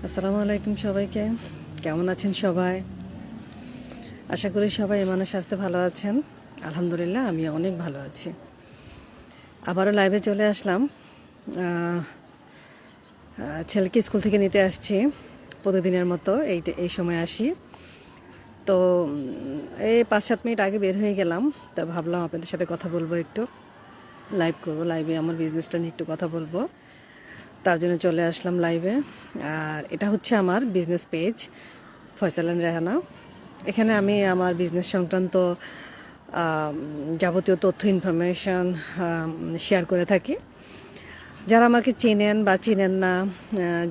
আসসালামু আলাইকুম সবাইকে। কেমন আছেন সবাই? আশা করি সবাই মানুষ স্বাস্থ্যে ভালো আছেন। আলহামদুলিল্লাহ আমি অনেক ভালো আছি। আবারও লাইভে চলে আসলাম। ছেলেকে স্কুল থেকে নিতে আসছি, প্রতিদিনের মতো এই সময় আসি। তো এই 5-7 মিনিট আগে বের হয়ে গেলাম। তো ভাবলাম আপনাদের সাথে কথা বলবো, একটু লাইভ করবো। লাইভে আমার বিজনেসটা নিয়ে একটু কথা বলবো, তার জন্য চলে আসলাম লাইভে। আর এটা হচ্ছে আমার business page, Faisal and Rehana. এখানে আমি আমার বিজনেস সংক্রান্ত যাবতীয় তথ্য ইনফরমেশন শেয়ার করে থাকি। যারা আমাকে চেনেন বা চেনেন না,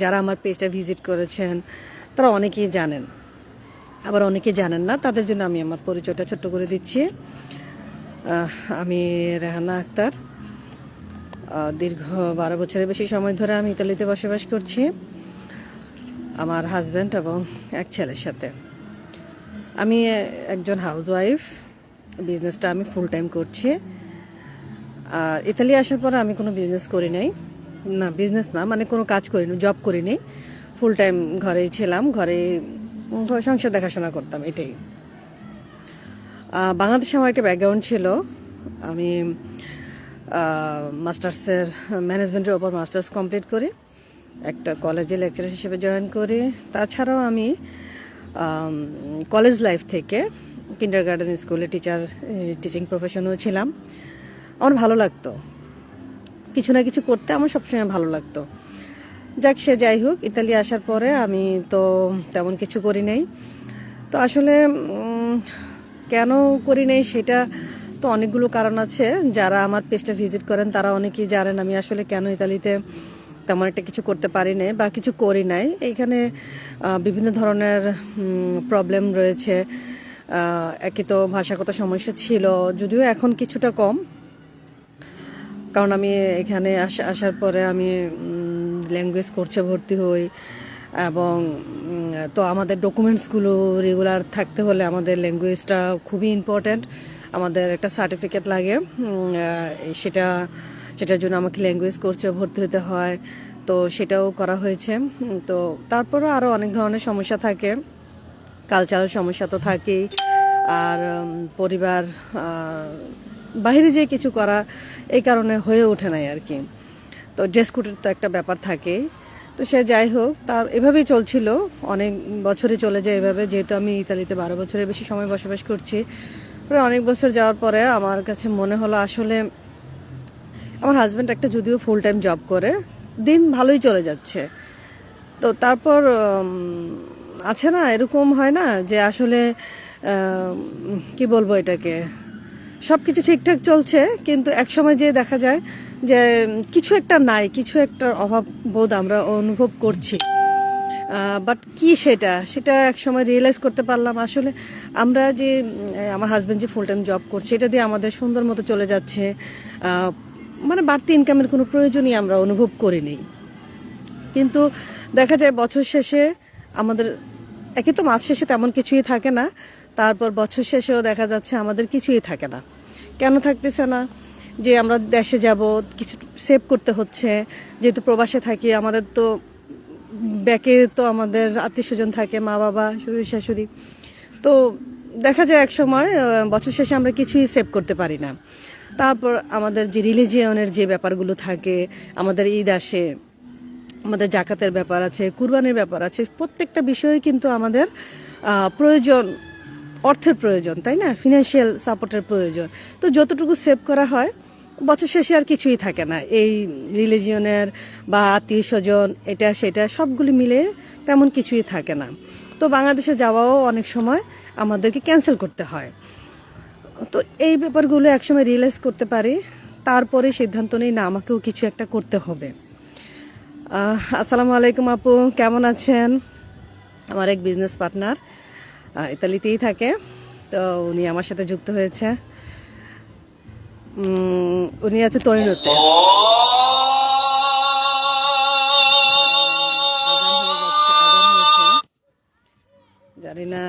যারা আমার পেজটা ভিজিট করেছেন তারা অনেকেই জানেন, আবার অনেকে জানেন না। তাদের জন্য আমি আমার পরিচয়টা ছোট্ট করে দিচ্ছি। আমি রেহানা আক্তার। দীর্ঘ 12 বছরের বেশি সময় ধরে আমি ইতালিতে বসবাস করছি আমার হাজব্যান্ড এবং এক ছেলের সাথে। আমি একজন হাউসওয়াইফ। বিজনেসটা আমি ফুল টাইম করছি। আর ইতালি আসার পর আমি কোনো বিজনেস করি নাই, না বিজনেস না মানে কোনো কাজ করিনি, জব করিনি। ফুল টাইম ঘরেই ছিলাম, ঘরে সংসার দেখাশোনা করতাম, এটাই। বাংলাদেশে আমার একটা ব্যাকগ্রাউন্ড ছিল। আমি মাস্টার্সের ম্যানেজমেন্টের ওপর মাস্টার্স কমপ্লিট করি, একটা কলেজে লেকচারার হিসেবে জয়েন করি। তাছাড়াও আমি কলেজ লাইফ থেকে কিন্ডারগার্টেন স্কুলে টিচিং প্রফেশনেও ছিলাম। আমার ভালো লাগতো, কিছু না কিছু করতে আমার সবসময় ভালো লাগতো। যাক, সে যাই হোক, ইতালি আসার পরে আমি তো তেমন কিছু করি নাই। তো আসলে কেন করি নাই সেটা তো অনেকগুলো কারণ আছে। যারা আমার পেজটা ভিজিট করেন তারা অনেকেই জানেন আমি আসলে কেন ইতালিতে তেমন একটা কিছু করতে পারি নাই বা কিছু করি নাই। এইখানে বিভিন্ন ধরনের প্রবলেম রয়েছে। একই তো ভাষাগত সমস্যা ছিল, যদিও এখন কিছুটা কম, কারণ আমি এখানে আসার পরে আমি ল্যাঙ্গুয়েজ কোর্সে ভর্তি হই। এবং তো আমাদের ডকুমেন্টসগুলো রেগুলার থাকতে হলে আমাদের ল্যাঙ্গুয়েজটা খুবই ইম্পর্ট্যান্ট। আমাদের একটা সার্টিফিকেট লাগে, সেটার জন্য আমাকে ল্যাঙ্গুয়েজ কোর্সে ভর্তি হতে হয়। তো সেটাও করা হয়েছে। তো তারপরও আরও অনেক ধরনের সমস্যা থাকে, কালচারাল সমস্যা তো থাকেই। আর পরিবার বাইরে যে কিছু করা, এই কারণে হয়ে ওঠে নাই আর কি। তো ড্রেস কোডের তো একটা ব্যাপার থাকে। তো সে যাই হোক, তার এভাবেই চলছিল, অনেক বছরই চলে যায় এভাবে। যেহেতু আমি ইতালিতে 12 বছরের বেশি সময় বসবাস করছি, প্রায় অনেক বছর যাওয়ার পরে আমার কাছে মনে হলো আসলে আমার হাজব্যান্ড একটা যদিও ফুল টাইম জব করে, দিন ভালোই চলে যাচ্ছে। তো তারপর আছে না, এরকম হয় না যে আসলে কি বলবো এটাকে, সব কিছু ঠিকঠাক চলছে কিন্তু একসময় যে দেখা যায় যে কিছু একটা নাই, কিছু একটা অভাব বোধ আমরা অনুভব করছি। বাট কি সেটা একসময় রিয়েলাইজ করতে পারলাম আসলে আমরা যে আমার হাজব্যান্ড যে ফুল টাইম জব করছে এটা দিয়ে আমাদের সুন্দর মতো চলে যাচ্ছে। মানে বাড়তি ইনকামের কোনো প্রয়োজনই আমরা অনুভব করিনি। কিন্তু দেখা যায় বছর শেষে আমাদের, একে তো মাস শেষে তেমন কিছুই থাকে না, তারপর বছর শেষেও দেখা যাচ্ছে আমাদের কিছুই থাকে না। কেন থাকতেছে না? যে আমরা দেশে যাব, কিছু সেভ করতে হচ্ছে। যেহেতু প্রবাসে থাকি, আমাদের তো ব্যাকে তো আমাদের আত্মীয় স্বজন থাকে, মা বাবা, শ্বশুর শাশুড়ি। তো দেখা যায় এক সময় বছর শেষে আমরা কিছুই সেভ করতে পারি না। তারপর আমাদের যে রিলিজিয়নের যে ব্যাপারগুলো থাকে, আমাদের ঈদ আসে, আমাদের জাকাতের ব্যাপার আছে, কুরবানির ব্যাপার আছে, প্রত্যেকটা বিষয়ে কিন্তু আমাদের প্রয়োজন, অর্থের প্রয়োজন, তাই না? ফিনান্সিয়াল সাপোর্টের প্রয়োজন। তো যতটুকু সেভ করা হয় বছর শেষে আর কিছুই থাকে না। এই রিলিজিয়নের বা আত্মীয় স্বজন এটা সেটা সবগুলি মিলে তেমন কিছুই থাকে না। তো বাংলাদেশে যাওয়াও অনেক সময় আমাদেরকে ক্যান্সেল করতে হয়। তো এই ব্যাপারগুলো একসময় রিয়েলাইজ করতে পারি, তারপরে সিদ্ধান্ত নেই না আমাকেও কিছু একটা করতে হবে। আসসালামু আলাইকুম আপু, কেমন আছেন? আমার এক বিজনেস পার্টনার ইতালিতেই থাকে, তো উনি আমার সাথে যুক্ত হয়েছে। উনি আছে তরিনোতে। জানি না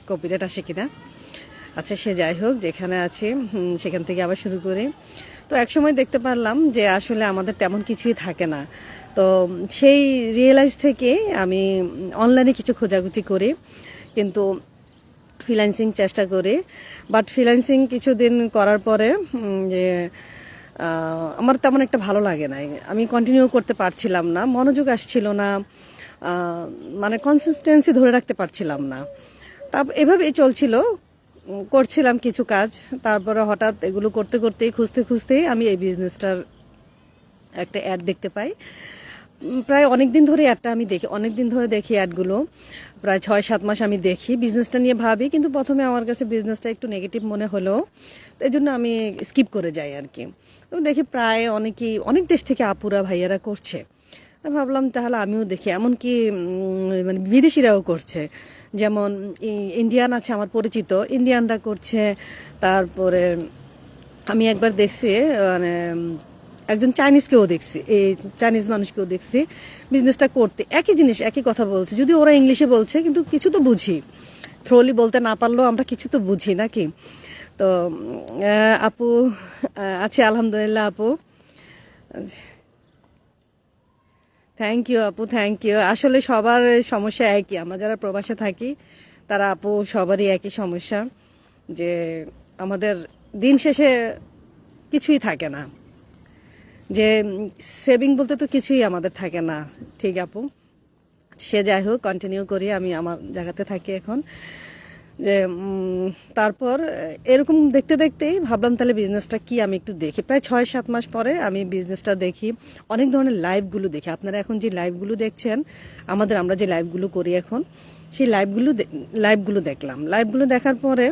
কপিরাইট আসে কিনা। আচ্ছা, সে যাই হোক, যেখানে আছি সেখান থেকে আবার শুরু করি। তো একসময় দেখতে পারলাম যে আসলে আমাদের তেমন কিছুই থাকে না। তো সেই রিয়েলাইজ থেকে আমি অনলাইনে কিছু খোঁজাখুঁজি করি, কিন্তু ফ্রিল্যান্সিং চেষ্টা করি। বাট ফ্রিল্যান্সিং কিছুদিন করার পরে যে আমার তেমন একটা ভালো লাগে নাই, আমি কন্টিনিউ করতে পারছিলাম না, মনোযোগ আসছিল না, মানে কনসিস্টেন্সি ধরে রাখতে পারছিলাম না। তারপর এভাবেই চলছিল, করছিলাম কিছু কাজ, তারপরে হঠাৎ এগুলো করতে করতেই খুঁজতে খুঁজতেই আমি এই বিজনেসটার একটা অ্যাড দেখতে পাই। প্রায় অনেক দিন ধরে অ্যাডটা আমি দেখি, অনেক দিন ধরে দেখি অ্যাডগুলো, প্রায় 6-7 মাস আমি দেখি, বিজনেসটা নিয়ে ভাবি, কিন্তু প্রথমে আমার কাছে বিজনেসটা একটু নেগেটিভ মনে হলো, তো এই জন্য আমি স্কিপ করে যাই আর কি। তো দেখি প্রায় অনেকেই, অনেক দেশ থেকে আপুরা ভাইয়ারা করছে, তা ভাবলাম তাহলে আমিও দেখি, এমনকি মানে বিদেশিরাও করছে, যেমন ইন্ডিয়ান আছে আমার পরিচিত, ইন্ডিয়ানরা করছে। তারপরে আমি একবার দেখছি মানে একজন চাইনিজকেও দেখছি, এই চাইনিজ মানুষকেও দেখছি বিজনেসটা করতে, একই জিনিস একই কথা বলছে, যদি ওরা ইংলিশে বলছে কিন্তু কিছু তো বুঝি, থ্রোলি বলতে না পারলেও আমরা কিছু তো বুঝি নাকি। তো আপু আছে আলহামদুলিল্লাহ আপু, থ্যাংক ইউ আপু, থ্যাংক ইউ। আসলে সবার সমস্যা একই, আমরা যারা প্রবাসে থাকি তারা আপু সবারই একই সমস্যা, যে আমাদের দিন শেষে কিছুই থাকে না, যে সেভিং বলতে তো কিছুই আমাদের থাকে না। ঠিক আপু, সে যাই হোক, কন্টিনিউ করি, আমি আমার জায়গাতে থাকি এখন। যে তারপর এরকম দেখতে দেখতেই ভাবলাম তাহলে বিজনেসটা কি আমি একটু দেখি। প্রায় 6-7 মাস পরে আমি বিজনেসটা দেখি, অনেক ধরনের লাইভগুলো দেখি। আপনারা এখন যে লাইভগুলো দেখছেন, আমরা যে লাইভগুলো করি এখন, সেই লাইভগুলো দেখলাম। লাইভগুলো দেখার পরে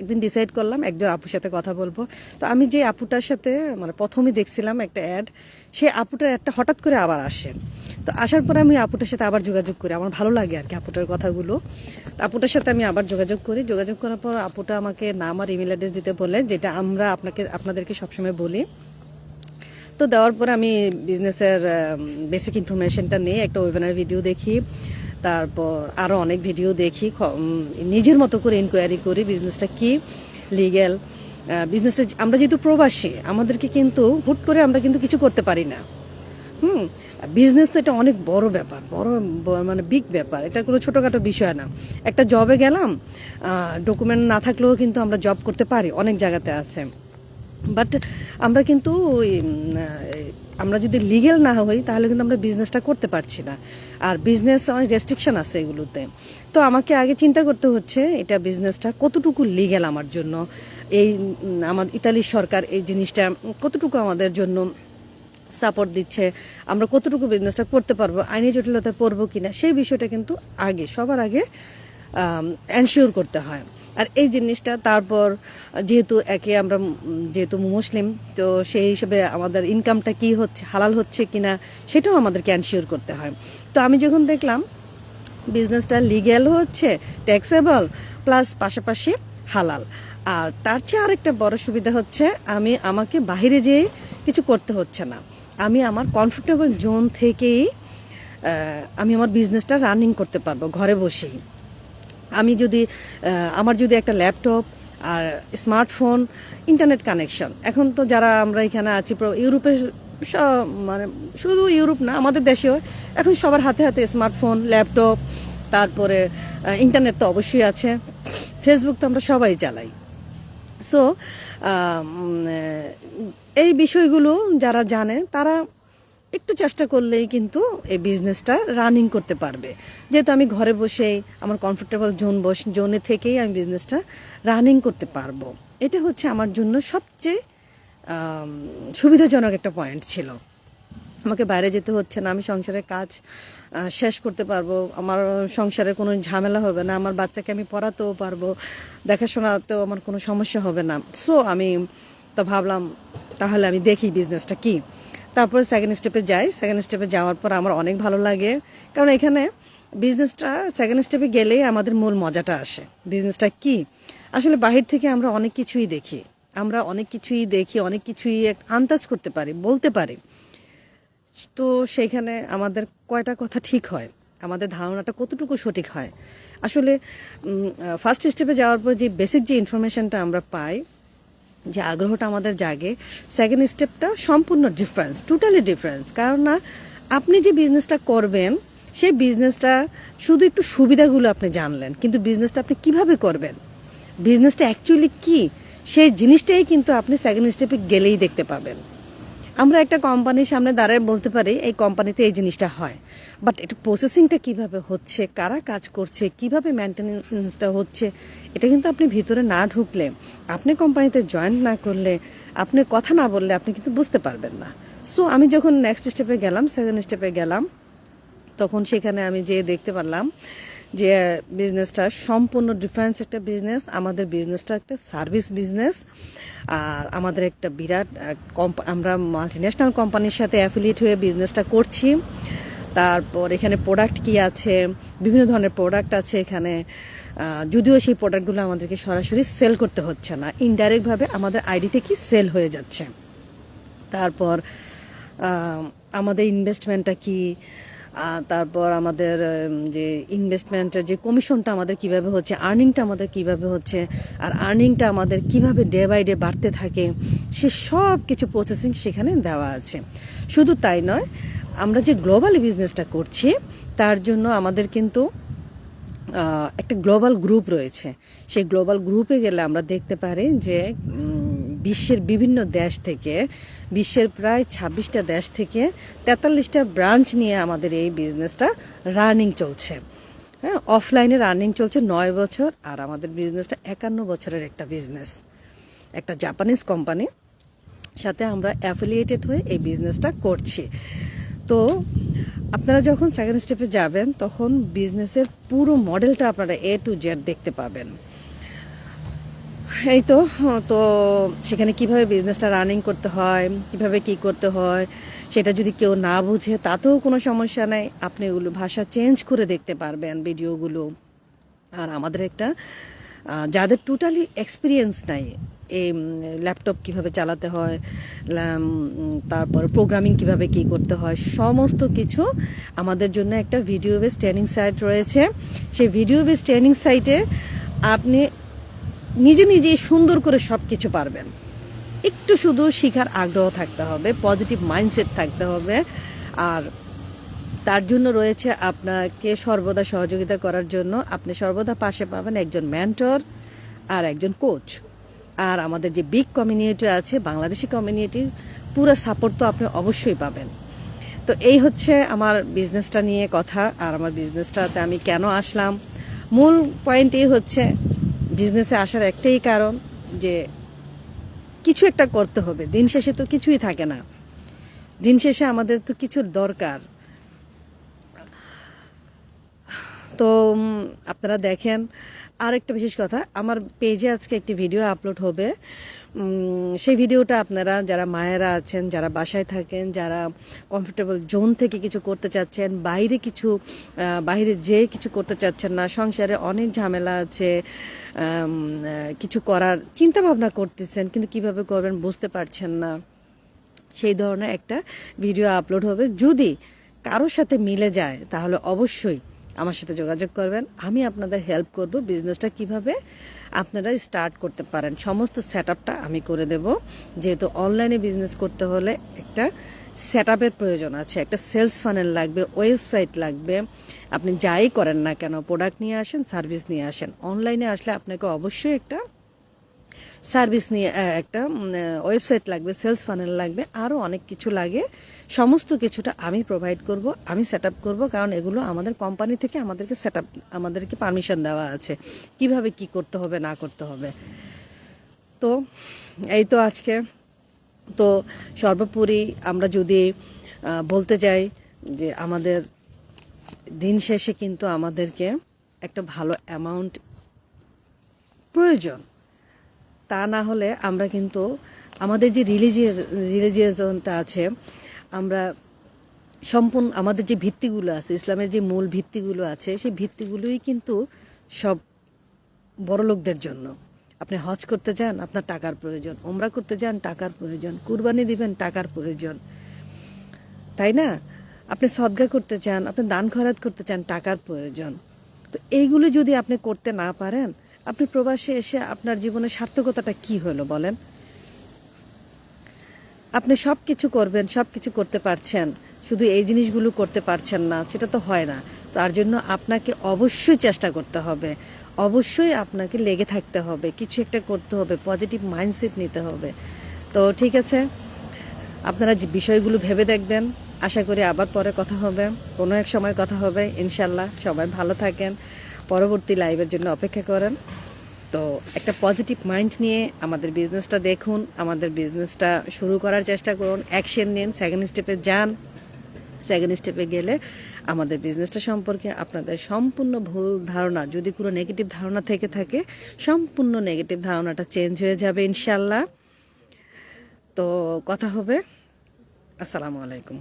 একদিন ডিসাইড করলাম একজন আপুর সাথে কথা বলবো। তো আমি যে আপুটার সাথে মানে প্রথমে দেখছিলাম একটা অ্যাড, সেই আপুটার একটা হঠাৎ করে আবার আসে। তো আসার পরে আমি আপুটার সাথে আবার যোগাযোগ করি, আমার ভালো লাগে আর কি আপুটার কথাগুলো। আপুটার সাথে আমি আবার যোগাযোগ করি, যোগাযোগ করার পর আপুটা আমাকে নাম আর ইমেল অ্যাড্রেস দিতে বলে, যেটা আমরা আপনাদেরকে সবসময় বলি। তো দেওয়ার পর আমি বিজনেসের বেসিক ইনফরমেশনটা নিয়ে একটা ওয়েবিনার ভিডিও দেখি, তারপর আরও অনেক ভিডিও দেখি, নিজের মতো করে ইনকোয়ারি করি বিজনেসটা কি, লিগ্যাল বিজনেসটা। আমরা যেহেতু প্রবাসী, আমাদেরকে কিন্তু হুট করে আমরা কিন্তু কিছু করতে পারি না। বিজনেস তো এটা অনেক বড় ব্যাপার, মানে বিগ ব্যাপার, এটা কোনো ছোটোখাটো বিষয় না। একটা জবে গেলাম, ডকুমেন্ট না থাকলেও কিন্তু আমরা জব করতে পারি, অনেক জায়গাতে আছে। বাট আমরা কিন্তু আমরা যদি লিগেল না হই তাহলে কিন্তু আমরা বিজনেসটা করতে পারছি না, আর বিজনেস অনেক রেস্ট্রিকশন আছে এগুলোতে। তো আমাকে আগে চিন্তা করতে হচ্ছে এটা বিজনেসটা কতটুকু লিগেল আমার জন্য, এই আমার ইতালির সরকার এই জিনিসটা কতটুকু আমাদের জন্য সাপোর্ট দিচ্ছে, আমরা কতটুকু বিজনেসটা করতে পারবো, আইনি জটিলতায় পড়বো কিনা, সেই বিষয়টা কিন্তু সবার আগে এনশিওর করতে হয়। আর এই জিনিসটা তারপর যেহেতু মুসলিম, তো সেই হিসেবে আমাদের ইনকামটা কি হচ্ছে, হালাল হচ্ছে কিনা, সেটাও আমাদেরকে এনশিওর করতে হয়। তো আমি যখন দেখলাম বিজনেসটা লিগ্যাল হচ্ছে, ট্যাক্সেবল, প্লাস পাশাপাশি হালাল, আর তার চেয়ে আরেকটা বড় সুবিধা হচ্ছে আমাকে বাইরে যেয়ে কিছু করতে হচ্ছে না, আমি আমার কমফোর্টেবল জোন থেকেই আমি আমার বিজনেসটা রানিং করতে পারবো ঘরে বসেই। আমার যদি একটা ল্যাপটপ আর স্মার্টফোন, ইন্টারনেট কানেকশন, এখন তো যারা আমরা এখানে আছি ইউরোপে, মানে শুধু ইউরোপ না, আমাদের দেশেও এখন সবার হাতে হাতে স্মার্টফোন, ল্যাপটপ, তারপরে ইন্টারনেট তো অবশ্যই আছে, ফেসবুক তো আমরা সবাই চালাই। সো এই বিষয়গুলো যারা জানে তারা একটু চেষ্টা করলেই কিন্তু এই বিজনেসটা রানিং করতে পারবে। যেহেতু আমি ঘরে বসেই আমার কমফোর্টেবল জোনে থেকেই আমি বিজনেসটা রানিং করতে পারবো, এটা হচ্ছে আমার জন্য সবচেয়ে সুবিধাজনক একটা পয়েন্ট ছিল। আমাকে বাইরে যেতে হচ্ছে না, আমি সংসারের কাজ শেষ করতে পারবো, আমার সংসারে কোনো ঝামেলা হবে না, আমার বাচ্চাকে আমি পড়াতেও পারবো, দেখাশোনাতেও আমার কোনো সমস্যা হবে না। সো আমি তো ভাবলাম তাহলে আমি দেখি বিজনেসটা কি। তারপরে সেকেন্ড স্টেপে যাওয়ার পর আমার অনেক ভালো লাগে, কারণ এখানে বিজনেসটা সেকেন্ড স্টেপে গেলেই আমাদের মূল মজাটা আসে। বিজনেসটা কি আসলে বাহির থেকে আমরা অনেক কিছুই দেখি, অনেক কিছুই আন্দাজ করতে পারি, বলতে পারি। তো সেখানে আমাদের কয়টা কথা ঠিক হয়, আমাদের ধারণাটা কতটুকু সঠিক হয়। আসলে ফার্স্ট স্টেপে যাওয়ার পর যে বেসিক যে ইনফরমেশনটা আমরা পাই, যে আগ্রহটা আমাদের জাগে, সেকেন্ড স্টেপটা সম্পূর্ণ ডিফারেন্স, টোটালি ডিফারেন্স। কারণ না, আপনি যে বিজনেসটা করবেন সেই বিজনেসটা শুধু একটু সুবিধাগুলো আপনি জানলেন, কিন্তু বিজনেসটা আপনি কিভাবে করবেন, বিজনেসটা অ্যাকচুয়ালি কি, সেই জিনিসটাই কিন্তু আপনি সেকেন্ড স্টেপে গেলেই দেখতে পাবেন। আমরা একটা কোম্পানির সামনে দাঁড়ায় বলতে পারি এই কোম্পানিতে এই জিনিসটা হয়, বাট এটা প্রসেসিংটা কিভাবে হচ্ছে, কারা কাজ করছে, কিভাবে মেনটেন্যান্সটা হচ্ছে, এটা কিন্তু আপনি ভিতরে না ঢুকলে, আপনি কোম্পানিতে জয়েন না করলে, আপনি কথা না বললে আপনি কিন্তু বুঝতে পারবেন না। সো আমি যখন নেক্সট স্টেপে গেলাম, সেকেন্ড স্টেপে গেলাম, তখন সেখানে আমি যেয়ে দেখতে পারলাম যে বিজনেসটা সম্পূর্ণ ডিফারেন্স একটা বিজনেস। আমাদের বিজনেসটা একটা সার্ভিস বিজনেস, আর আমাদের একটা বিরাট আমরা মাল্টিন্যাশনাল কোম্পানির সাথে অ্যাফিলিয়েট হয়ে বিজনেসটা করছি। তারপর এখানে প্রোডাক্ট কি আছে, বিভিন্ন ধরনের প্রোডাক্ট আছে এখানে, যদিও সেই প্রোডাক্টগুলো আমাদেরকে সরাসরি সেল করতে হচ্ছে না, ইনডাইরেক্টভাবে আমাদের আইডি থেকে সেল হয়ে যাচ্ছে। তারপর আমাদের ইনভেস্টমেন্টটা কি, তারপর আমাদের যে ইনভেস্টমেন্টের যে কমিশনটা আমাদের কিভাবে হচ্ছে, আর্নিংটা আমাদের কিভাবে হচ্ছে, আর আর্নিংটা আমাদের কিভাবে ডে বাই ডে বাড়তে থাকে, সে সব কিছু প্রসেসিং সেখানে দেওয়া আছে। শুধু তাই নয়, আমরা যে গ্লোবালি বিজনেসটা করছি তার জন্য আমাদের কিন্তু একটা গ্লোবাল গ্রুপ রয়েছে। সেই গ্লোবাল গ্রুপে গেলে আমরা দেখতে পারি যে বিশ্বের বিভিন্ন দেশ থেকে, বিশ্বের প্রায় 26টা দেশ থেকে 43টা ব্রাঞ্চ নিয়ে আমাদের এই বিজনেসটা রানিং চলছে। হ্যাঁ, অফলাইনে রানিং চলছে 9 বছর, আর আমাদের বিজনেসটা 51 বছরের একটা বিজনেস। একটা জাপানিজ কোম্পানি সাথে আমরা অ্যাফিলিয়েটেড হয়ে এই বিজনেসটা করছি। তো আপনারা যখন সেকেন্ড স্টেপে যাবেন তখন বিজনেসের পুরো মডেলটা আপনারা A to Z দেখতে পাবেন। এই তো তো সেখানে কিভাবে বিজনেসটা রানিং করতে হয়, কিভাবে কি করতে হয়, সেটা যদি কেউ না বুঝে তাতেও কোনো সমস্যা নেই, আপনি ওগুলো ভাষা চেঞ্জ করে দেখতে পারবেন ভিডিওগুলো। আর আমাদের একটা যাদের টোটালি এক্সপিরিয়েন্স নাই, এই ল্যাপটপ কিভাবে চালাতে হয়, তারপর প্রোগ্রামিং কিভাবে কি করতে হয়, সমস্ত কিছু আমাদের জন্য একটা ভিডিও বেস ট্রেনিং সাইট রয়েছে। সেই ভিডিও বেস ট্রেনিং সাইটে আপনি নিজে নিজেই সুন্দর করে সব কিছু পারবেন। একটু শুধু শেখার আগ্রহ থাকতে হবে, পজিটিভ মাইন্ডসেট থাকতে হবে, আর তার জন্য রয়েছে আপনাকে সর্বদা সহযোগিতা করার জন্য আপনি সর্বদা পাশে পাবেন একজন মেন্টর আর একজন কোচ। আর আমাদের যে বিগ কমিউনিটি আছে, বাংলাদেশি কমিউনিটির পুরো সাপোর্ট তো আপনি অবশ্যই পাবেন। তো এই হচ্ছে আমার বিজনেসটা নিয়ে কথা, আর আমার বিজনেসটাতে আমি কেন আসলাম। মূল পয়েন্ট এই হচ্ছে, বিজনেসে আসার একটাই কারণ যে কিছু একটা করতে হবে। দিন শেষে তো কিছুই থাকে না, দিন শেষে আমাদের তো কিছুর দরকার। তো আপনারা দেখেন, আর একটা বিশেষ কথা, আমার পেজে আজকে একটি ভিডিও আপলোড হবে। সেই ভিডিওটা আপনারা যারা মায়েরা আছেন, যারা বাসায় থাকেন, যারা কমফোর্টেবল জোন থেকে কিছু করতে চাচ্ছেন, বাইরে যেয়ে কিছু করতে চাচ্ছেন না, সংসারে অনেক ঝামেলা আছে, কিছু করার চিন্তা ভাবনা করতেছেন কিন্তু কিভাবে করবেন বুঝতে পারছেন না, সেই ধরনের একটা ভিডিও আপলোড হবে। যদি কারোর সাথে মিলে যায় তাহলে অবশ্যই আমার সাথে যোগাযোগ করবেন, আমি আপনাদের হেল্প করব। বিজনেসটা কিভাবে আপনারা স্টার্ট করতে পারেন সমস্ত সেটআপটা আমি করে দেব। যেহেতু অনলাইনে বিজনেস করতে হলে একটা সেটআপের প্রয়োজন আছে, একটা সেলস ফানেল লাগবে, ওয়েবসাইট লাগবে। আপনি যাই করেন না কেন, প্রোডাক্ট নিয়ে আসেন, সার্ভিস নিয়ে আসেন, অনলাইনে আসলে আপনাকে অবশ্যই একটা সার্ভিস নিয়ে একটা ওয়েবসাইট লাগবে, সেলস ফানেল লাগবে, আরও অনেক কিছু লাগে। সমস্ত কিছুটা আমি প্রোভাইড করব, আমি সেট আপ করবো, কারণ এগুলো আমাদের কোম্পানি থেকে আমাদেরকে পারমিশন দেওয়া আছে কিভাবে কি করতে হবে না করতে হবে। তো এই তো আজকে তো সর্বোপরি আমরা যদি বলতে যাই যে আমাদের দিন শেষে কিন্তু আমাদেরকে একটা ভালো অ্যামাউন্ট প্রয়োজন। তা না হলে আমরা কিন্তু আমাদের যে রিলিজিয়াসটা আছে, আমরা সম্পূর্ণ আমাদের যে ভিত্তিগুলো আছে, ইসলামের যে মূল ভিত্তিগুলো আছে, সেই ভিত্তিগুলোই কিন্তু সব বড়লোকদের জন্য। আপনি হজ করতে যান, আপনার টাকার প্রয়োজন, ওমরা করতে যান, টাকার প্রয়োজন, কুরবানি দিবেন, টাকার প্রয়োজন, তাই না? আপনি সদগা করতে চান, আপনি দান খয়রাত করতে চান, টাকার প্রয়োজন। তো এইগুলো যদি আপনি করতে না পারেন, আপনি প্রবাসে এসে আপনার জীবনের সার্থকতাটা কি হলো বলেন? আপনি সব কিছু করবেন, সব কিছু করতে পারছেন, শুধু এই জিনিসগুলো করতে পারছেন না, সেটা তো হয় না। তার জন্য আপনাকে অবশ্যই চেষ্টা করতে হবে, অবশ্যই আপনাকে লেগে থাকতে হবে, কিছু একটা করতে হবে, পজিটিভ মাইন্ডসেট নিতে হবে। তো ঠিক আছে, আপনারা যে বিষয়গুলো ভেবে দেখবেন। আশা করি আবার পরে কথা হবে, কোনো এক সময় কথা হবে ইনশাল্লাহ। সবাই ভালো থাকেন, পরবর্তী লাইভের জন্য অপেক্ষা করেন। তো একটা পজিটিভ মাইন্ড নিয়ে আমাদের বিজনেসটা দেখুন, আমাদের বিজনেসটা শুরু করার চেষ্টা করুন, অ্যাকশন নিন, সেকেন্ড স্টেপে যান। সেকেন্ড স্টেপে গেলে আমাদের বিজনেসটা সম্পর্কে আপনাদের সম্পূর্ণ ভুল ধারণা, যদি কোনো নেগেটিভ ধারণা থেকে থাকে, সম্পূর্ণ নেগেটিভ ধারণাটা চেঞ্জ হয়ে যাবে ইনশাল্লাহ। তো কথা হবে। আসসালামু আলাইকুম।